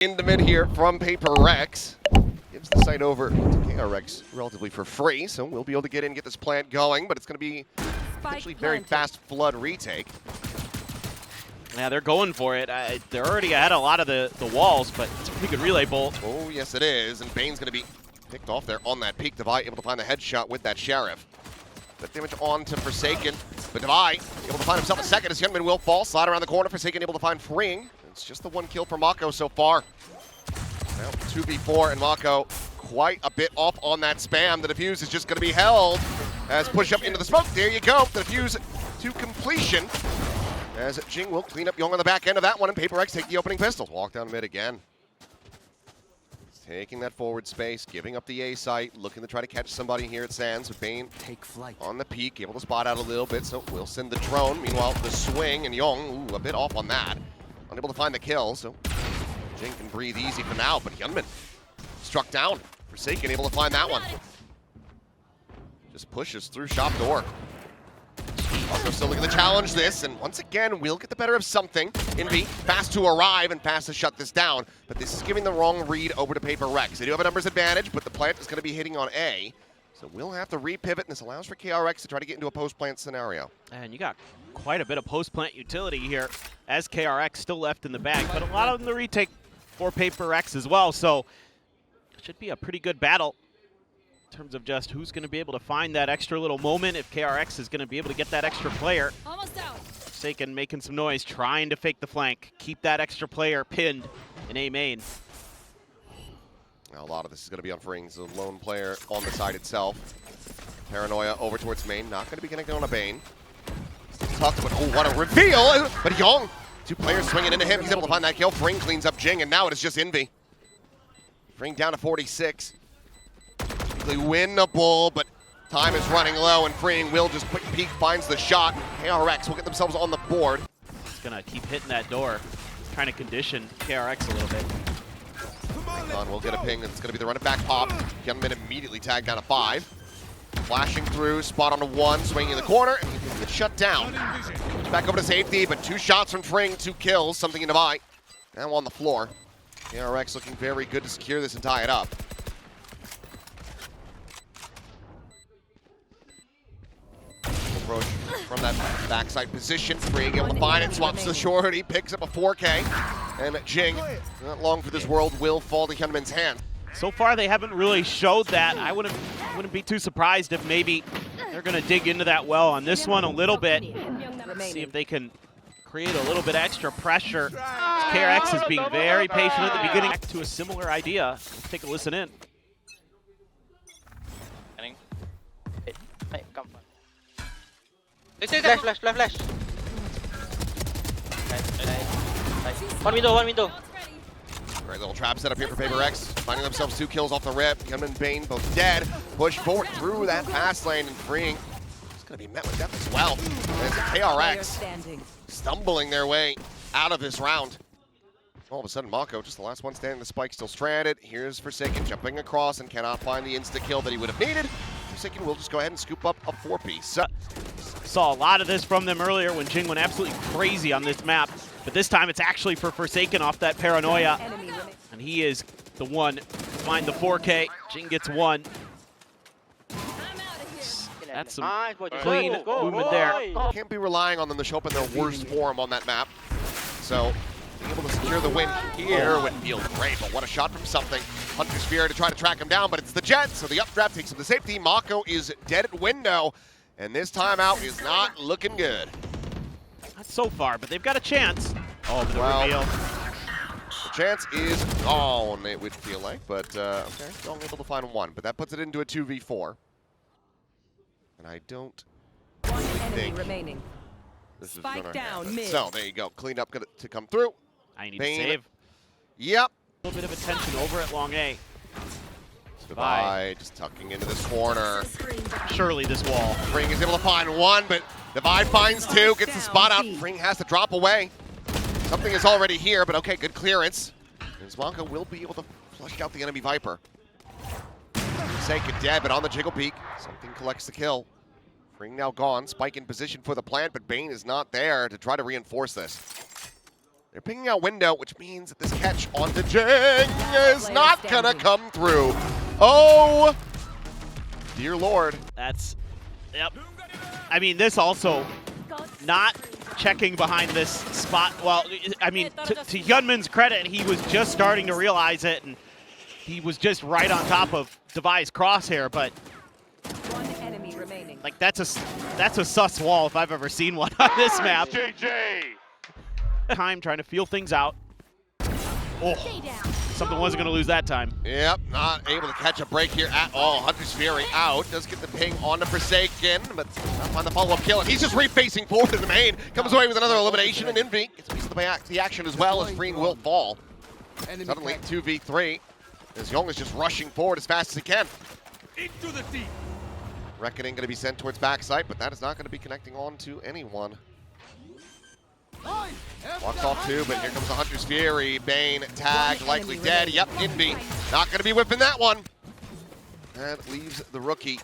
In the mid here from PRX. Gives the site over to KRX relatively for free, so we'll be able to get in and get this plant going, but it's going to be potentially very fast flood retake. Yeah, they're going for it. They're already ahead a lot of the walls, but it's a pretty good relay bolt. Oh, yes it is, and Bane's going to be picked off there on that peak. Devi able to find the headshot with that Sheriff. That damage on to Forsaken, but Devi able to find himself a second as Hyunmin will fall. Slide around the corner, Forsaken able to find Freeing. It's just the one kill for Mako so far. Now 2v4 and Mako quite a bit off on that spam. The defuse is just going to be held as push up into the smoke. There you go, the defuse to completion. As Jing will clean up Young on the back end of that one, and PRX take the opening pistol. Walk down mid again. Taking that forward space, giving up the A site, looking to try to catch somebody here at Sands with Bane take flight on the peak, able to spot out a little bit, so we'll send the drone. Meanwhile, the swing and Young, ooh, a bit off on that. Unable to find the kill, so Jing can breathe easy for now, but Hyunmin struck down. Forsaken able to find that one. Just pushes through shop door. Mako still looking to challenge this, and once again, we'll get the better of something. Envy fast to arrive and fast to shut this down, but this is giving the wrong read over to PRX. They do have a numbers advantage, but the plant is going to be hitting on A, so we'll have to repivot, and this allows for KRX to try to get into a post-plant scenario. And you got quite a bit of post-plant utility here as KRX still left in the bag, but a lot of them the retake for PRX as well, so it should be a pretty good battle in terms of just who's going to be able to find that extra little moment, if KRX is going to be able to get that extra player. Almost out. Forsaken making some noise, trying to fake the flank, keep that extra player pinned in A main. Now, a lot of this is going to be on Freeing's the lone player on the side itself. Paranoia over towards main, not going to be connected on a Bane. Tucked, but oh, what a reveal! But Young, two players swinging into him. He's able to find that kill. Freeing cleans up Jing, and now it is just Envy. Freeing down to 46. Winnable, but time is running low, and Freeing will just quick peek, finds the shot. KRX will get themselves on the board. He's gonna keep hitting that door, trying to condition KRX a little bit. We'll get a ping, and it's gonna be the run it back pop. Hyunmin immediately tagged down to 5. Flashing through, spot onto 1, swinging in the corner, and he gets shut down. Back over to safety, but 2 shots from Freeing, 2 kills, something in Devi. Now on the floor. KRX looking very good to secure this and tie it up. Approach from that backside position. Freeing able to find it, swaps to short. He picks up a 4K. And Jing, not long for this world, will fall to Hyunmin's hand. So far, they haven't really showed that. I wouldn't be too surprised if maybe they're going to dig into that well on this one a little bit. See if they can create a little bit extra pressure. KRX is being very patient at the beginning. Back to a similar idea. Let's take a listen in. Flash. One window. Great little trap set up here for PRX. Finding themselves 2 kills off the rip. Hyunmin and Bane both dead. Push forward through that fast lane, and Freeing is going to be met with death as well. And it's KRX stumbling their way out of this round. All of a sudden, Mako, just the last one standing, the spike still stranded. Here's Forsaken jumping across and cannot find the insta-kill that he would have needed. Forsaken will just go ahead and scoop up a 4-piece. Saw a lot of this from them earlier when Jing went absolutely crazy on this map. But this time it's actually for Forsaken off that paranoia. And he is the one to find the 4K. Jing gets 1. That's some clean movement there. Can't be relying on them to show up in their worst form on that map. So being able to secure the win here would feel great, but what a shot from something. Hunter's Fear to try to track him down, but it's the Jet, so the updraft takes him to safety. Mako is dead at window, and this timeout is not looking good. Not so far, but they've got a chance. Oh, but the reveal. The chance is gone, it would feel like, but okay, still able to find 1, but that puts it into a 2v4. And I don't think remaining. this is Spike gonna down happen. mid. So there you go, cleaned up to come through. I need Bane. to save. Yep. A little bit of attention over at long A. Devi just tucking into this corner. Surely this wall. Freeing is able to find 1, but Devi finds 2, gets the spot out. Freeing has to drop away. Something is already here, but okay, good clearance. And Mako will be able to flush out the enemy Viper. Forsaken dead, but on the jiggle peak. Something collects the kill. Freeing now gone. Spike in position for the plant, but Bane is not there to try to reinforce this. They're picking out window, which means that this catch onto Jing is not gonna come through. Oh, dear Lord. That's, yep. I mean, this also not checking behind this spot. Well, I mean, to Hyunmin's credit, he was just starting to realize it, and he was just right on top of Devi's crosshair, but One enemy remaining. like that's a sus wall if I've ever seen one on this map. JJ. Time trying to feel things out. Oh, something wasn't going to lose that time. Yep, not able to catch a break here at all. Hunter's Fury out. Does get the ping on the Forsaken, but not find the follow-up kill. And he's just refacing forward in the main. Comes away with another elimination, and Envy gets a piece of the action as well as Freeing will fall. Suddenly 2v3. As Young is just rushing forward as fast as he can. Into the deep. Reckoning going to be sent towards backside, but that is not going to be connecting on to anyone. Walks off two, but here comes the Hunter's Fury. Bane, tag, likely dead. Yep, Envy. Not going to be whipping that one. That leaves the rookie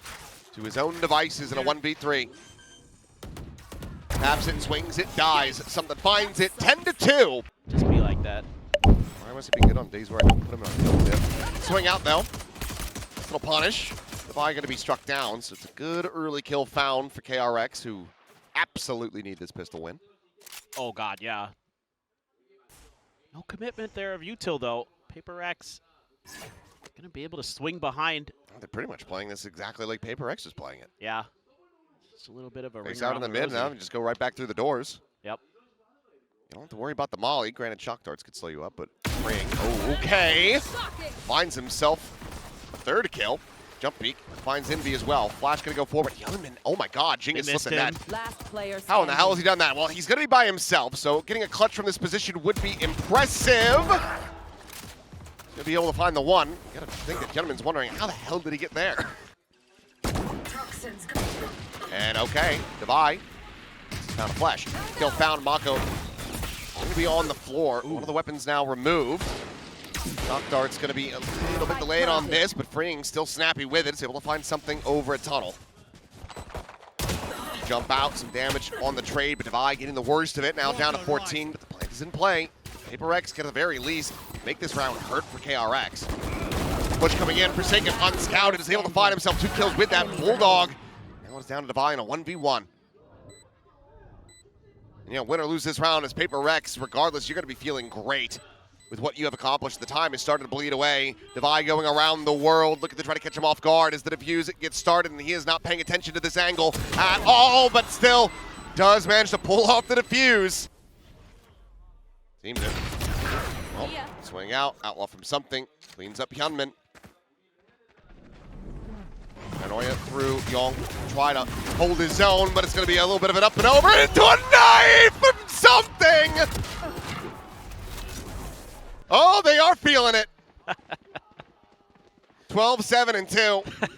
to his own devices in a 1v3. Taps it, swings it, dies. Something finds it. 10-2. Just be like that. Why must he be good on days where I can put him on a kill tip? Swing out, though. Little punish. Devi going to be struck down, so it's a good early kill found for KRX, who absolutely need this pistol win. Oh, God, yeah. No commitment there of Util, though. PRX going to be able to swing behind. They're pretty much playing this exactly like PRX is playing it. Yeah. Just a little bit of a Face ring out in around the mid rosy. now and just go right back through the doors. Yep. You don't have to worry about the molly. Granted, shock darts could slow you up, but ring. Oh, okay. Finds himself a third kill. Jump peek. Finds Envy as well. Flash going to go forward. Hyunmin. Oh my God. Jing is missed slipping him. that. Last player How in the hell has standing. he done that? Well, he's going to be by himself, so getting a clutch from this position would be impressive. Going to be able to find the one. You got to think that Hyunmin's wondering, how the hell did he get there? And okay, Devi found a flash. Still found Mako. Going to be on the floor. One of the weapons now removed. Shock dart's going to be a little bit delayed on this, but Freeing still snappy with it. It's able to find something over a tunnel. Jump out, some damage on the trade, but Devi getting the worst of it. Now down to 14, but the plant is in play. PRX can at the very least make this round hurt for KRX. Push coming in, Forsaken unscouted, is able to find himself 2 kills with that Bulldog. Now it's down to Devi in a 1v1. And, you know, win or lose this round as PRX, regardless, you're going to be feeling great with what you have accomplished. The time is starting to bleed away. Devi going around the world, looking to try to catch him off guard as the defuse gets started, and he is not paying attention to this angle at all, but still does manage to pull off the defuse. Seems it. Well, swing out, outlaw from something, cleans up Hyunmin. Paranoia through Young, try to hold his zone, but it's going to be a little bit of an up and over into a knife from something! Oh, they are feeling it. 12-7-2.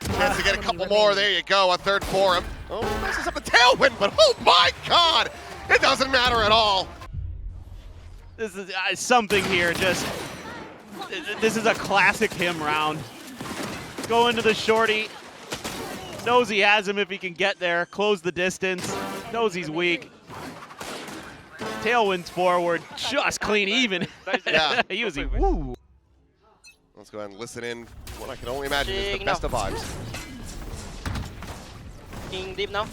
Chance to get a couple more. There you go. A third for him. Oh, messes up the tailwind, but oh my God, it doesn't matter at all. This is something here. Just this is a classic him round. Go into the shorty. Knows he has him if he can get there. Close the distance. Knows he's weak. Tailwinds forward, just clean even. Yeah. He was woo. Let's go ahead and listen in. What I can only imagine is the best of vibes. King deep now.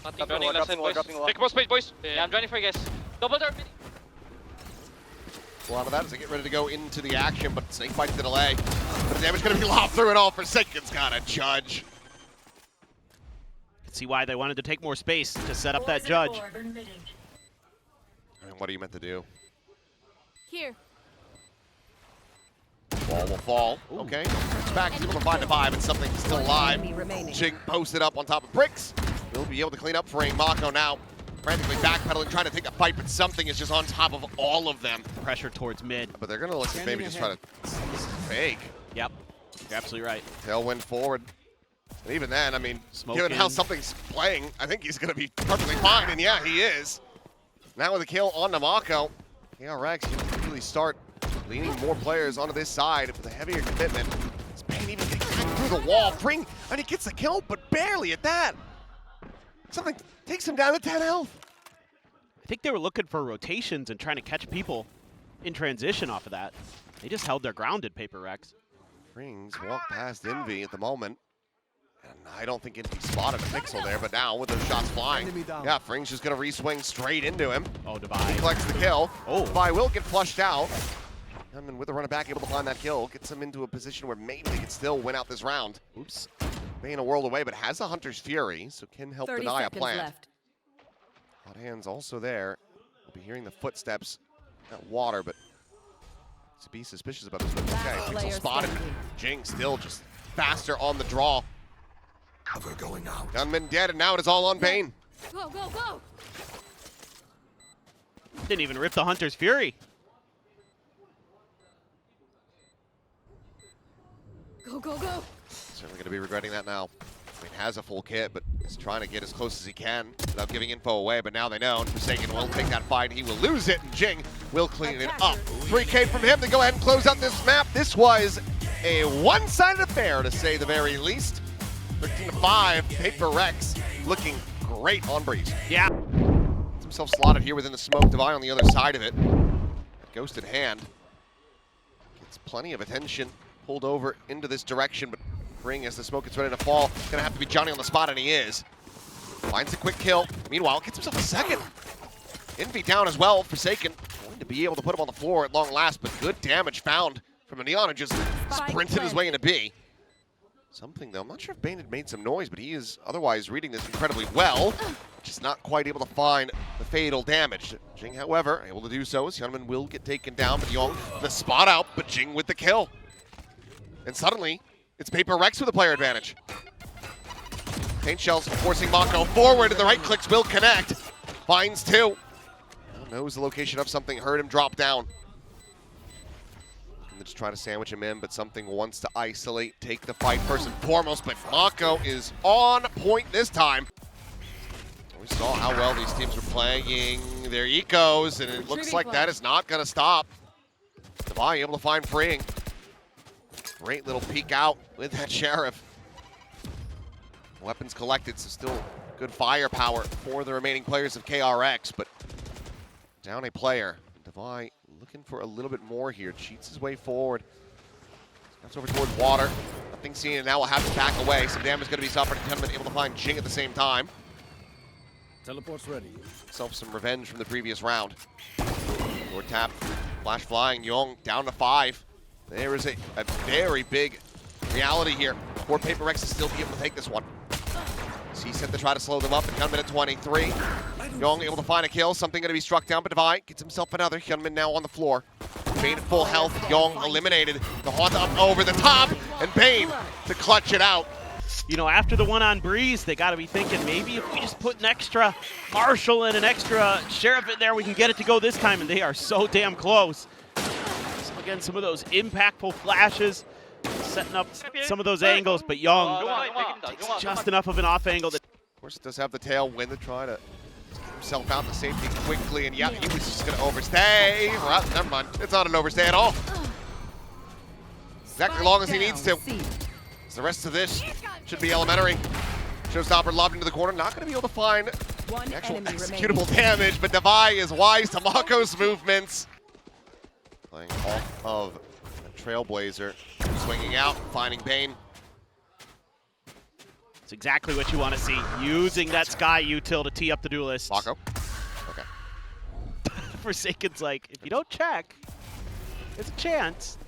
Nothing, joining left side, boys. Take more space, boys. Yeah, I'm joining for you guys. Double door. A lot of that as they get ready to go into the action, but Snake fights the delay. But the damage going to be lobbed through it all. Forsaken's got to judge. See why they wanted to take more space to set up that judge. I mean, what are you meant to do? Here. Ball will fall. Ooh. Okay. It's back. He's able to find the vibe, and something's still alive. Jing posted up on top of bricks. He'll be able to clean up for Mako now. Frantically backpedaling, trying to take a fight, but something is just on top of all of them. Pressure towards mid. But they're going to look at maybe just try to fake. Yep. You're absolutely right. Tailwind forward. And even then, I mean, given how something's playing, I think he's going to be perfectly fine, and yeah, he is. Now with a kill on Namako, KRX, you can really start leaning more players onto this side with a heavier commitment. Spain even getting through the wall. Fring, and he gets the kill, but barely at that. Something takes him down to 10 health. I think they were looking for rotations and trying to catch people in transition off of that. They just held their ground at PRX. Frings walk past Envy at the moment. And I don't think Envy spotted a pixel there, but now with those shots flying, yeah, Frings just gonna re-swing straight into him. Oh, He Divide. collects the kill. Oh. Divide will get flushed out. And then with the runner back, able to find that kill, gets him into a position where maybe they can still win out this round. Oops. Being a world away, but has a Hunter's Fury, so can help 30 deny a seconds plant. left. Hot hands also there. We'll be hearing the footsteps at water, but to be suspicious about this. But okay, Last Pixel player spotted. standing. Jing still just faster on the draw. Cover going out. Gunman dead, and now it is all on Bane. Go, go, go! Didn't even rip the Hunter's Fury. Go, go, go! Certainly going to be regretting that now. I mean, has a full kit, but is trying to get as close as he can without giving info away. But now they know, and Forsaken will take that fight. He will lose it, and Jing will clean it up. 3K from him to go ahead and close out this map. This was a one-sided affair, to say the very least. 13-5, PRX looking great on Breeze. Yeah. Gets himself slotted here within the smoke. Divide on the other side of it. Ghost in hand. Gets plenty of attention. Pulled over into this direction, but Ring as the smoke is ready to fall. Gonna have to be Johnny on the spot, and he is. Finds a quick kill. Meanwhile, gets himself a second. Envy down as well. Forsaken going to be able to put him on the floor at long last, but good damage found from a Neon, and just sprinted his way into B. Something though, I'm not sure if Bane had made some noise, but he is otherwise reading this incredibly well. Just not quite able to find the fatal damage. Jing, however, able to do so as Hyunmin will get taken down, but Young the spot out, but Jing with the kill. And suddenly, it's PRX with a player advantage. Paint Shells forcing Mako forward, and the right clicks will connect. Finds two. Knows the location of something, heard him drop down. And just try to sandwich him in, but something wants to isolate, take the fight first and foremost, but Mako is on point this time. We saw how well these teams were playing their ecos, and it looks like that is not gonna stop. Devai able to find Freeing. Great little peek out with that Sheriff. Weapons collected, so still good firepower for the remaining players of KRX, but down a player. Devai looking for a little bit more here. Cheats his way forward. Steps over towards water. Nothing seen, and now will have to back away. Some damage going to be suffered. Gentleman able to find Jing at the same time. Teleport's ready. Self some revenge from the previous round. Door tap, flash flying. Young down to 5. There is a very big reality here for PRX to still be able to take this one. C sent to try to slow them up, and Hyunmin at 23. Young able to find a kill, something going to be struck down, but Divide gets himself another. Hyunmin now on the floor. Bane at full health, Young eliminated. The Haunt up over the top, and Bane to clutch it out. You know, after the one on Breeze, they got to be thinking maybe if we just put an extra Marshall and an extra Sheriff in there, we can get it to go this time, and they are so damn close. So again, some of those impactful flashes, setting up some of those angles, but Young takes just enough of an off angle. That Of course, does have the tailwind to try to get himself out to safety quickly, and yeah, he was just going to overstay. Well, never mind. It's not an overstay at all. Exactly as long as he needs to. The rest of this should be elementary. Showstopper lobbed into the corner, not going to be able to find the actual executable damage, but Devai is wise to Mako's movements. Playing off of a Trailblazer, swinging out, finding Bane. it's exactly what you want to see. Using that Sky util to tee up the duelist. Mako. Okay. Forsaken's like, if you don't check, there's a chance.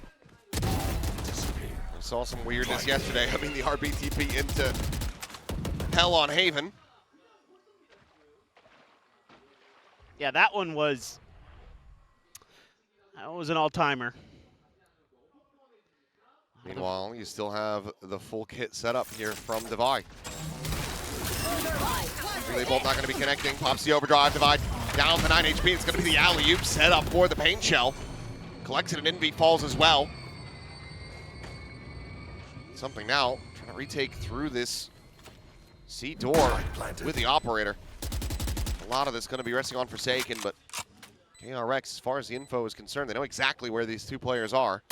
We saw some weirdness yesterday. I mean, the RBTP into Hell on Haven. Yeah, that one was an all-timer. Meanwhile, you still have the full kit set up here from Devai. They both not going to be connecting. Pops the overdrive. Devai down to 9 HP. It's going to be the alley-oop set up for the Paint Shell. Collects it, and Envy falls as well. Something now, trying to retake through this C door with the operator. A lot of this going to be resting on Forsaken, but KRX, as far as the info is concerned, they know exactly where these two players are.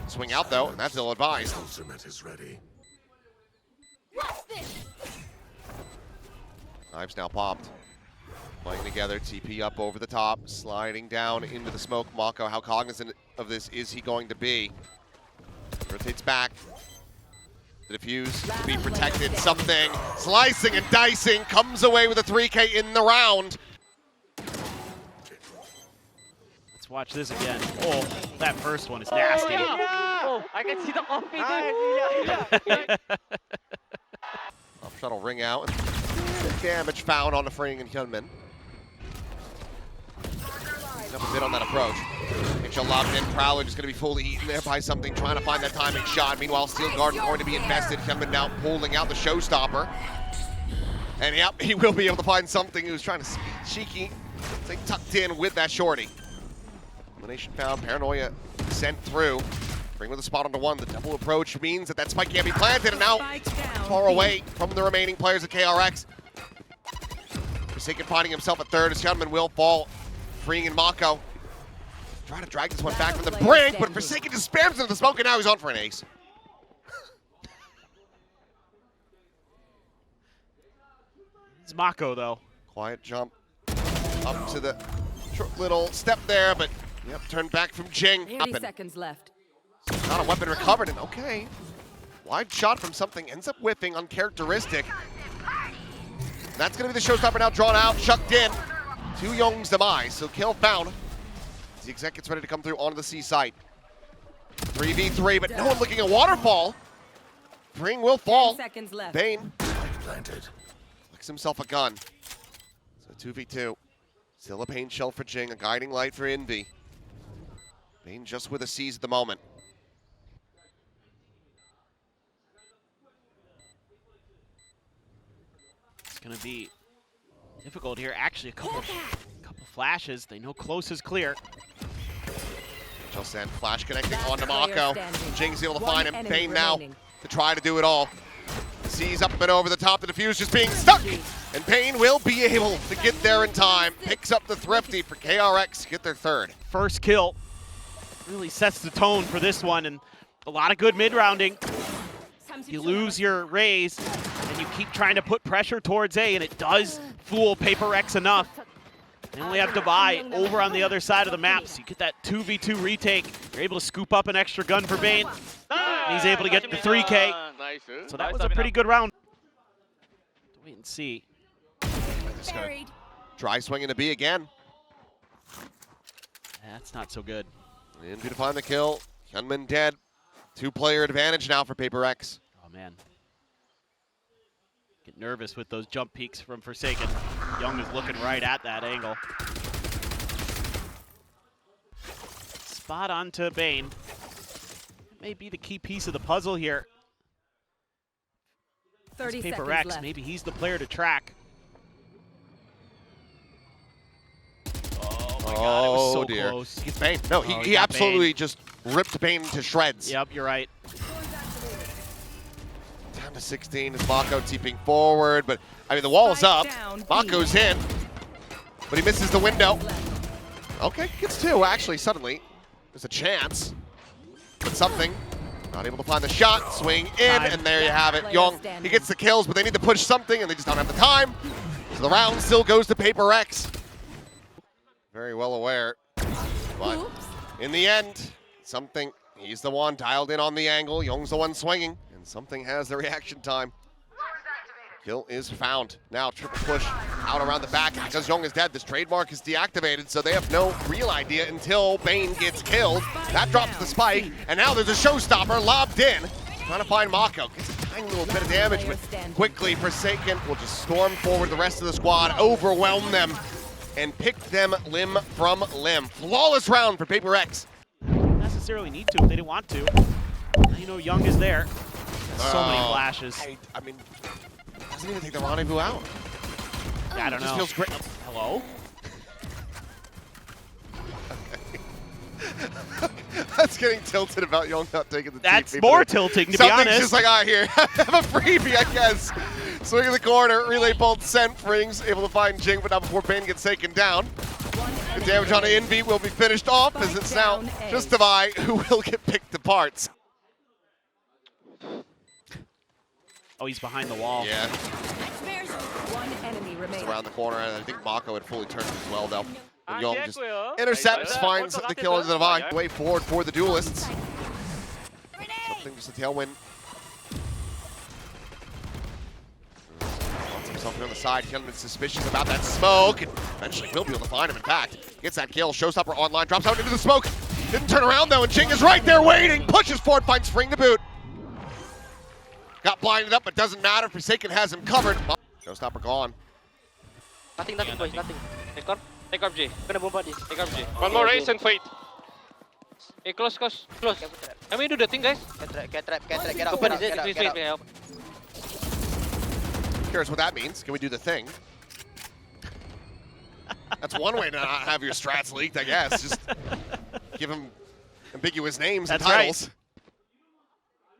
Swing out though, and that's ill-advised. Ultimate is ready. Knives now popped. Playing together, TP up over the top, sliding down into the smoke. Mako, how cognizant of this is he going to be? Rotates back. The defuse to be protected. Something slicing and dicing, comes away with a 3K in the round. Let's watch this again. Oh, that first one is nasty. Oh, I can see the confidence. Off shuttle ring out. Damage found on the Fring and Hyunmin. Up a bit on that approach. Mitchell locked in. Prowler just going to be fully eaten there by something, trying to find that timing shot. Meanwhile, Steel Garden going to be invested. Hyunmin now pulling out the showstopper. And yep, he will be able to find something. He was trying to speed cheeky. Stay tucked in with that shorty. Elimination found. Paranoia sent through. Bring with a spot onto one. The double approach means that spike can't be planted. And now far away from the remaining players at KRX. Forsaken finding himself at third as Hyunmin will fall. Freeing in Mako. Trying to drag this one back from the brink, but Forsaken just spams into the smoke, and now he's on for an ace. It's Mako, though. Quiet jump up to the short little step there, but yep, turned back from Jing. 30 seconds left. Not a weapon recovered, and okay. Wide shot from something, ends up whiffing, uncharacteristic. That's going to be the showstopper now drawn out, chucked in. To Young's demise, so kill found. As the exec gets ready to come through onto the C site. 3v3, but no one looking at waterfall. Bring will fall. 10 seconds left. Bane Planted. flicks himself a gun. So 2v2. Still a pain shell for Jing, a guiding light for Envy. Bane just with a seize at the moment. It's going to be difficult here. Actually, a couple flashes. They know close is clear. Just send flash connecting onto Mako. Jing's able to find him. Bane remaining. now to try to do it all. Sees up and over the top. The defuse just being stuck. And Payne will be able to get there in time. Picks up the Thrifty for KRX. Get their third. First kill really sets the tone for this one, and a lot of good mid-rounding. You lose your raise, and you keep trying to put pressure towards A, and it does fool PRX enough. They only have Divide over on the other side of the map, so you get that 2v2 retake. You're able to scoop up an extra gun for Bane. And he's able to get the 3K. So that was a pretty good round. Wait and see. Buried. Dry swing into B again. That's not so good. Envy to find the kill. Hyunmin dead. 2-player advantage now for PRX. Oh, man. Get nervous with those jump peaks from Forsaken. Young is looking right at that angle. Spot onto Bane. That may be the key piece of the puzzle here. 30 seconds PRX, left. maybe he's the player to track. Oh my God, it was so dear. close. He gets Bane. No, Oh, he got absolutely Bane. just ripped Bane to shreds. Yep, you're right. Down to 16 is Mako teeping forward, but I mean the wall is up. Mako's in, but he misses the window. Okay, gets two actually suddenly. There's a chance, but something. Not able to find the shot, swing in, and there you have it. Young, he gets the kills, but they need to push something, and they just don't have the time. So the round still goes to PRX. Very well aware, but in the end, something, he's the one dialed in on the angle, Young's the one swinging, and something has the reaction time. Kill is found. Now triple push out around the back. Because Young is dead, this trademark is deactivated, so they have no real idea until Bane gets killed. That drops the spike, and now there's a showstopper lobbed in. Trying to find Mako. Gets a tiny little bit of damage, but quickly Forsaken will just storm forward the rest of the squad, overwhelm them, and pick them limb from limb. Flawless round for PRX. Don't necessarily need to if they didn't want to. Now you know Young is there. So many flashes. I mean, doesn't even take the rendezvous out. I don't know. Just feels great. Hello? That's getting tilted about Young not taking the That's TP, more tilting, to be honest. Something's just like, ah, here, have a freebie, I guess. Swing in the corner, relay bolt sent, Frings able to find Jing, but not before Bane gets taken down. The damage on Envy will be finished off, as it's now just Divide who will get picked apart. Oh, he's behind the wall. Yeah, One enemy it's remaining. around the corner, and I think Mako had fully turned as well, though. And Young just Gwear. intercepts, Nice. finds the kill into the divide. Way forward for the duelists. Something just a tailwind. Wants himself here on the side. Hyunmin's suspicious about that smoke. And eventually he'll be able to find him. In fact, gets that kill. Showstopper online, drops out into the smoke. Didn't turn around though, and Jing is right there waiting. Pushes forward, finds Spring to boot. Got blinded up, but doesn't matter. Forsaken has him covered. Showstopper gone. Nothing, boys, nothing. Take RG. Gonna bomb this. Take RG. One more race and fight. Hey, close. Let me do the thing, guys. Get trap, get out. Open, Get out. please, help. Curious what that means. Can we do the thing? That's one way to not have your strats leaked, I guess. Just give them ambiguous names and That's right. titles.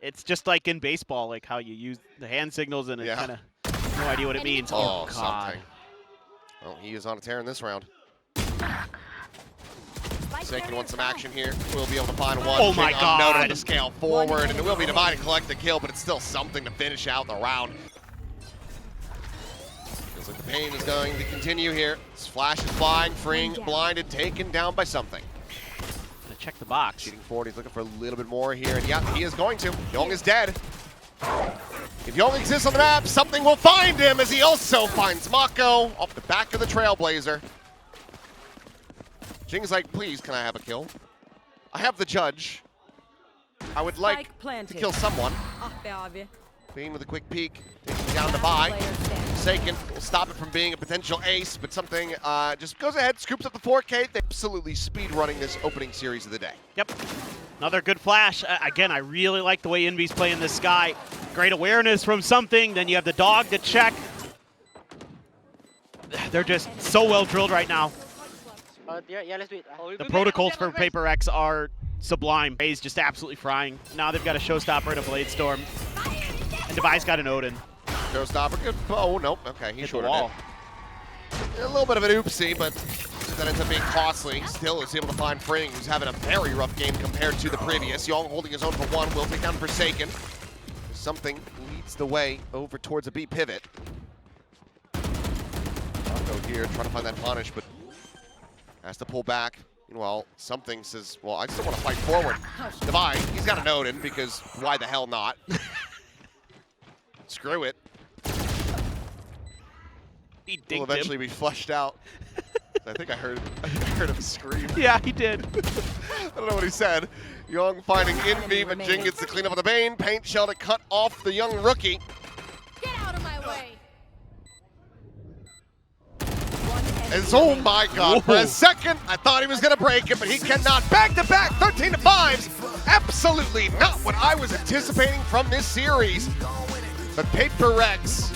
It's just like in baseball, like how you use the hand signals and it Yeah. kind of no idea what it means. Oh, God. something. Well, he is on a tear in this round. Forsaken wants some action here. We'll be able to find one. Oh my Jing unnoted on God. the scale forward, and it will be divide and collect the kill, but it's still something to finish out the round. Feels like the pain is going to continue here. This flash is flying, freeing, blinded, taken down by something. Gonna check the box. Shooting forward, he's looking for a little bit more here, and yeah, he is going to. Young is dead. If Young exists on the map, something will find him as he also finds Mako off the back of the Trailblazer. Jing's like, please, can I have a kill? I have the judge. I would like to kill someone. Bean with a quick peek, taking down the buy. Forsaken will stop it from being a potential ace, but something just goes ahead, scoops up the 4K. They're absolutely speed running this opening series of the day. Yep. Another good flash. Again, I really like the way Envy's playing this guy. Great awareness from something. Then you have the dog to check. They're just so well drilled right now. Yeah, let's do it. The protocols for PRX are sublime. Bay's just absolutely frying. Now they've got a Showstopper and a Blade Storm. And Devi's got an Odin. Showstopper, good. Oh, nope. Okay, he Hit the shorted wall. it. A little bit of an oopsie, but that ends up being costly. Still is able to find Fring, who's having a very rough game compared to the previous. Young holding his own for one, will take down Forsaken. Something leads the way over towards a B pivot. Mako here trying to find that punish, but has to pull back. Meanwhile, something says, well, I still want to fight forward. Devi, he's got an Odin because why the hell not? Screw it. He digged Will eventually him. be flushed out. I think I heard him scream. Yeah, he did. I don't know what he said. Young finding Envy, but Jing gets the clean up of the Bane. Paint shell to cut off the young rookie. Get out of my way. And oh my God, for a second, I thought he was going to break it, but he cannot. Back-to-back 13-5s. Absolutely not what I was anticipating from this series. But PRX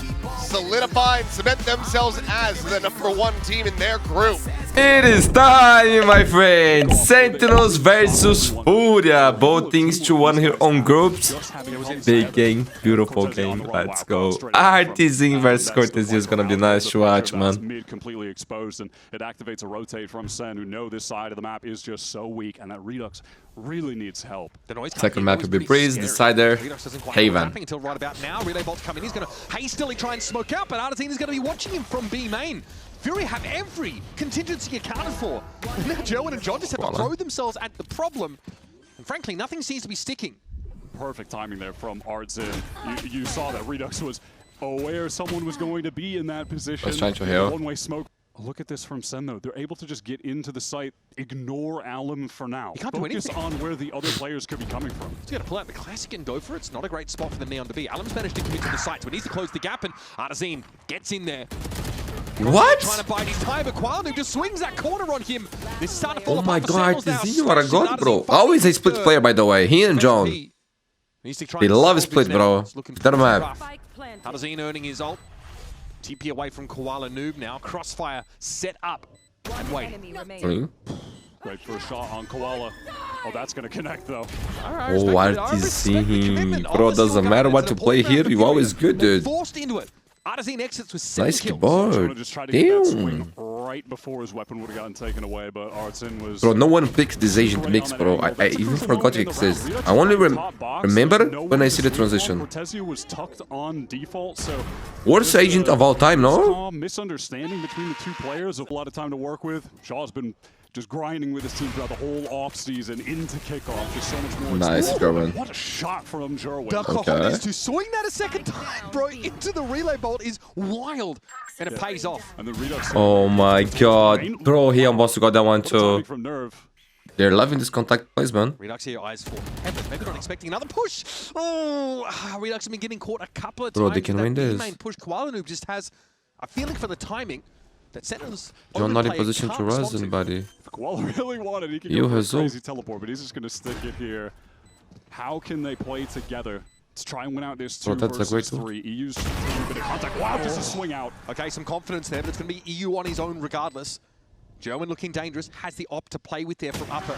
solidify and cement themselves as the #1 team in their group. It is time, my friends! Sentinels versus Furia. Both teams 2-1 here on groups. Big game, beautiful game. Let's go. Artisan versus Cortesia is gonna be nice to watch, man. Mid completely exposed, and it activates a rotate from Sen, who know this side of the map is just so weak, and that Redux really needs help. Second map will be Breeze, Decider, Haven. Until right about now, Relay Bolt's coming. He's going to hastily try and smoke out, but Artisan is going to be watching him from B main. Fury have every contingency accounted for. Now Joan and John just have to throw themselves at the problem. And frankly, nothing seems to be sticking. Perfect timing there from Artsin. You saw that Redux was aware someone was going to be in that position. Was trying to heal. One-way smoke. Look at this from Sen, though. They're able to just get into the site, ignore Alum for now. You can't do Focus anything. on where the other players could be coming from. He's going to pull out the classic and go for it. It's not a great spot for the Neon to be. Alum's managed to commit to the site, so he needs to close the gap, and Artisan gets in there. What? Trying to bide his time, but Qualu just swings that corner on him. This is starting to fall Oh my apart for God, Sentinels now. Artisan, you are a Smashing god, bro. Artisan Always a finally split third. player, by the way. He and John. They love split, bro. Doesn't matter. Artisan earning his ult. TP away from Koala Noob now. Crossfire set up. And wait. Great first shot on Koala. Oh, that's going to connect, though. Oh, Artisan. Bro, doesn't matter what you play here, you always good, dude. Forced into it. Artisan exits with 7 Nice kills. keyboard. Just tried to get that swing Damn. right right before his weapon would have gotten taken away, but Artsin was... Bro, no one picks this agent mix, bro. I even forgot it exists. I only remember when I see the transition. was tucked on default, so Worst agent of all time, no? Misunderstanding between the two players. A lot of time to work with. Shaw's been just grinding with his team throughout the whole off-season into kickoff. Just so much more. Nice, Gerwin. What a shot from Jerwin. Okay. To swing that a second time, bro, into the relay bolt is wild. And it pays off. And the Redux Oh my god. Bro, he almost got that one too. from Nerve. They're loving this contact placement. Redux here, eyes full. Maybe not expecting another push. Oh, Redux have been getting caught a couple of times. Bro, they can win this. Main push. Koala Noob just has a feeling for the timing that Sentinels. You're not in position to res anybody. If Koala really wanted, he could You go for a has crazy teleport, but he's just going to stick it here. How can they play together? Let's try and win out this 2 versus 3. EU's a bit of contact. Wow, just a swing out. Okay, some confidence there, but it's going to be EU on his own regardless. Gerwin looking dangerous, has the op to play with there from upper.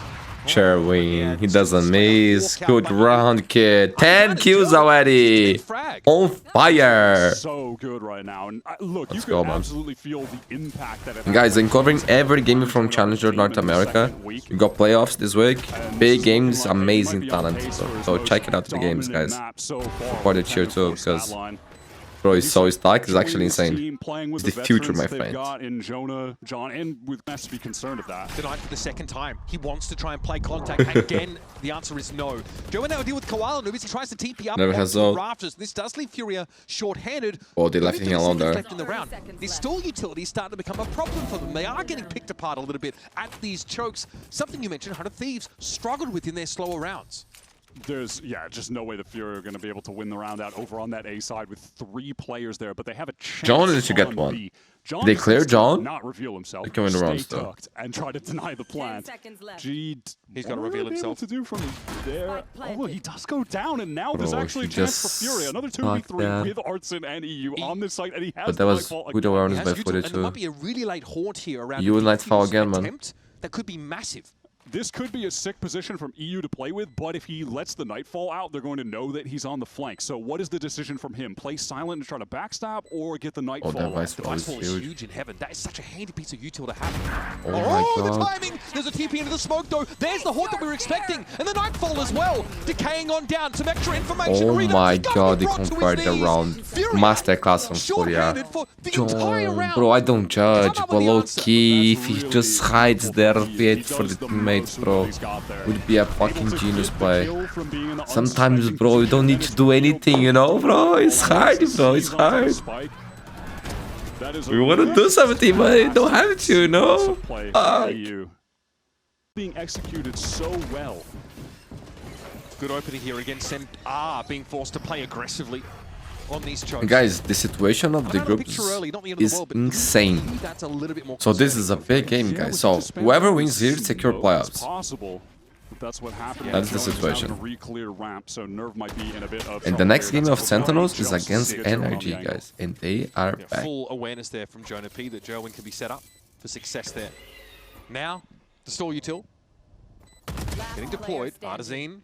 Cherwin, he doesn't miss. Good round, kid. 10 kills already. On fire. So good right now. And look, Let's you go, can man. absolutely feel the impact that it Guys, I'm covering every game from Challenger North America. We got playoffs this week. Big games, amazing talent. So check it out the games, guys. Support the cheer too, because bro, he's so stacked, it's actually insane. It's the future, my friend. In Jonah, John, and with has to be concerned of that. Denied for the second time. He wants to try and play contact again. The answer is no. Gerwin now deal with Koala Noob as he tries to TP up Never has onto the ult. rafters. This does leave Furia short-handed. Oh, they left him alone there. Left in the round. These stall utilities starting to become a problem for them. They are getting picked apart a little bit at these chokes. Something you mentioned, 100 Thieves struggled with in their slower rounds. There's, just no way the Fury are going to be able to win the round out over on that A side with 3 players there, but they have a chance. John needs to get one. B. John They clear John? Not reveal himself. They come in the round stay still. tucked and try to deny the plant. He's got to reveal himself. To do from there. Oh, look, he does go down, and now there's Bro, actually a he chance for just Fury. Another stuck 2v3 there. with Artsin and EU on this site, and he has But that was Nightfall good again. awareness by And footage there too. might be a really late haunt here around You the would Nightfall Fuse again, man. attempt. That could be massive. This could be a sick position from EU to play with, but if he lets the Nightfall out, they're going to know that he's on the flank. So what is the decision from him? Play silent and try to backstab, or get the Nightfall? Oh, that out? Vice The Ball is Vicefall is huge. huge in heaven. That is such a handy piece of util to have. Oh my the god. timing! There's a TP into the smoke though. There's the haunt that we were expecting. And the Nightfall as well. Decaying on down. Some extra information. Oh Redux my has got to god, be they brought to his compared the knees. round. Fury Masterclass from Furia. short-handed for the entire John, round. bro, I don't judge, Come up but with the low answer. key, if That's he really just hides there, wait He for the does the teammates, most bro, that he's got there. would be a Able fucking to genius get the play. kill from being in the Sometimes, unsuspecting bro, you don't need to do anything, you know, bro? It's hard, bro, it's hard. We want to do something, but you don't have to, you know? Being executed so well. Good opening here again. Sen being forced to play aggressively on these chokes. Guys, the situation of the groups is insane. That's a little bit more So this is a big game, guys. So whoever wins here, secure playoffs. Possible. That's what happened. That's the situation. Ramp, so Nerve might be in a bit of And the next trouble. game of That's Sentinels what is Jones against sees it on the NRG, angle. guys. And they are back. Full awareness there from Jonah P that Jerwin can be set up for success there. Now, the stall util. Getting deployed. Artisan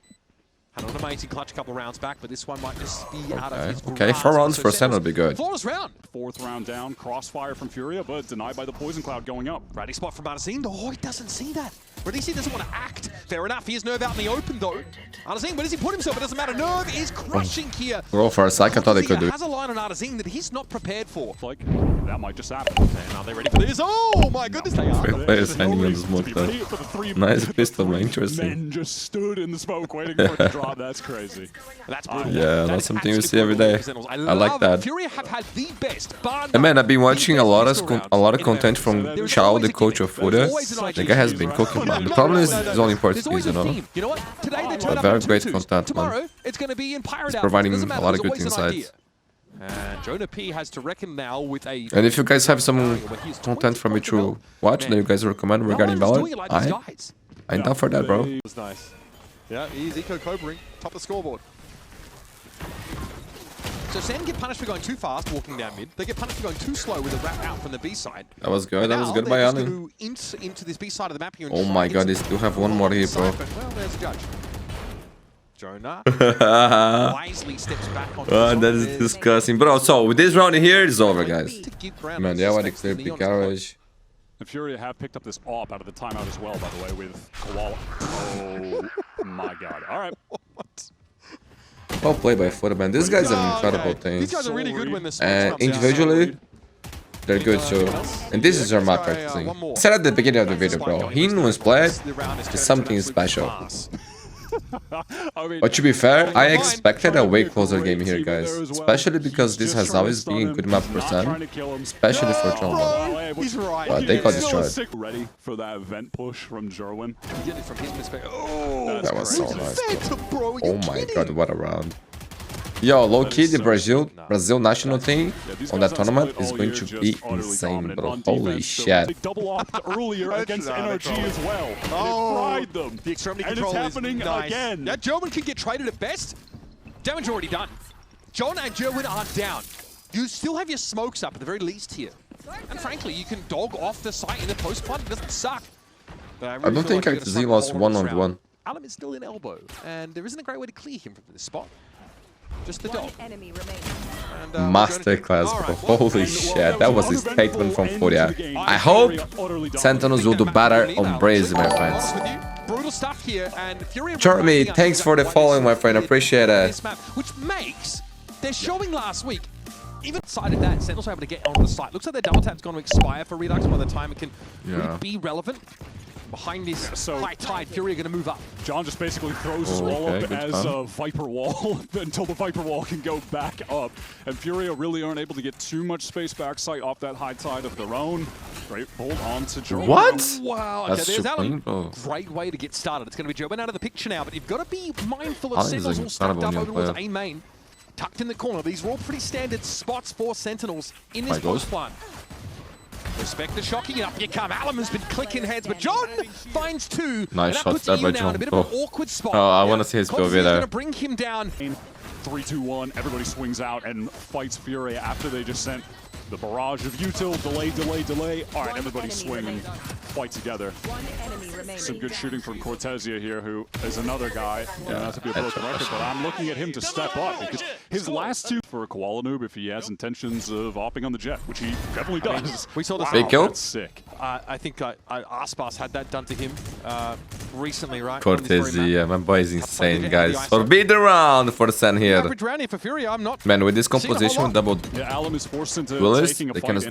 had an amazing clutch a couple of rounds back, but this one might just be out of his Okay, grasp. 4 rounds So for Sen would be good. Flawless round. 4th round down, crossfire from Furia, but denied by the poison cloud going up. Ready spot from Artisan. Oh, he doesn't see that. Radisi doesn't want to act. Fair enough. He is Nerve out in the open, though. Artisan, where does he put himself? It doesn't matter. Nerve is crushing here. Bro, for a second, I thought they could do it. Has a line on Artisan that he's not prepared for. Like, that might just happen. And are they ready for this? Oh, my goodness, they are. Great players hanging on the smoke though. Nice pistol, man. Interesting. Men just stood in the smoke waiting for it to drop. That's crazy. That's brutal. Yeah, That that's is something we see absolutely every day. brutal. I like love that. Fury have had the best, bar And man, I've been none, watching the a lot best of pistol a lot rounds of in content America. from There's Chao, always the a coach gimmick. of Furia. There's always an The idea. guy has been cooking, man. The problem is he's only in There's always Portuguese, you a know. theme. You know what? Today they But turn up very in great 2-2s. content, man. Tomorrow it's going to be in Pirate He's outfit. providing Doesn't a matter. lot of There's good always an insights. idea. And Jonah P has to reckon now with a... And if you guys have some content from me to watch that you guys recommend regarding Valorant, I'm down for that, bro. was nice. Yeah, he's eco-cobering, top of the scoreboard. So Sen get punished for going too fast, walking down mid. They get punished for going too slow with a wrap out from the B side. That was good. That was Now good by they're just Allen. going to into this B side of the map here. And Oh try my and god, get they some still have one more here, bro. well, there's a judge. Jonah wisely steps back on Oh, that is disgusting. Bro, so with this round here, it's over, guys. To give ground Man, they already cleared the garage. And Fury have picked up this AWP out of the timeout as well, by the way, with Koala. Oh my god. All right. Well played by FORSAKEN, man. These guys are incredible things. These guys are really good when the smoke And comes out. individually, they're good too. And this is their map practicing. I said at the beginning of the video, bro. He in Mousepad is something special. But to be fair, I expected a way closer game here, guys. Especially because this has always been good map percent. Especially for John. He's right. But they got destroyed. Ready for that vent push from Jerwin. From his perspective. Oh, That was so nice, bro. Oh my god, what a round. Yo, low-key, the Brazil national team on that tournament is going to be insane, bro. Holy shit. They double opt earlier against NRG as well. Oh, fried them. The extremity And control it's happening is nice. again. That German can get traded at best. Damage already done. John and Jerwin are down. You still have your smokes up at the very least here. And frankly, you can dog off the site in the post-plant. It doesn't suck. But I don't think XZ lost 1-on-1. Alum is still in elbow, and there isn't a great way to clear him from this spot. Just the dog. Enemy remaining. Masterclass, bro. Holy shit, that was a statement from FORSAKEN. I hope Sentinels will do better on Braze, my friends. Brutal stuff here, and Fury. Jeremy, thanks for the following, my friend. Appreciate it. Which makes they're showing last week. Even outside of that, Sentinels are able to get onto the site. Looks like their double tap's going to expire for Redux by the time it can really be relevant. Behind this high tide, Fury are going to move up. John just basically throws his wall up as a Viper wall until the Viper wall can go back up. And Fury really aren't able to get too much space backside off that high tide of their own. Great hold on to Jerome. What? Wow, That's okay, there's Alan. bro. Great way to get started. It's going to be Jerome out of the picture now, but you've got to be mindful of Alan is Sentinels an all stacked incredible up new over towards player. A main. Tucked in the corner. These are all pretty standard spots for Sentinels in this post plant. Respect the shocking, up you come. Alum has been clicking heads, but John finds two. Nice shots there by John. A bit of an awkward spot. Oh, I want to see his POV going there. to bring him down. 3-2-1, everybody swings out and fights Fury after they just sent the barrage of util, delay. All right, everybody swing and fight together. Some good shooting from Cortesia here, who is another guy, not to be a broken record, but I'm looking at him to step up because his last two for a Koala Noob, if he has intentions of opping on the jet, which he definitely does. We saw this. Big kill. That's sick. I think Aspas had that done to him recently, right? Cortesia, my boy is insane, guys. Forbid the round for Sen here. Average round here for Fury, I'm not. Man, with this composition, double Yeah, Alum is forced into duelist, taking a they fight can in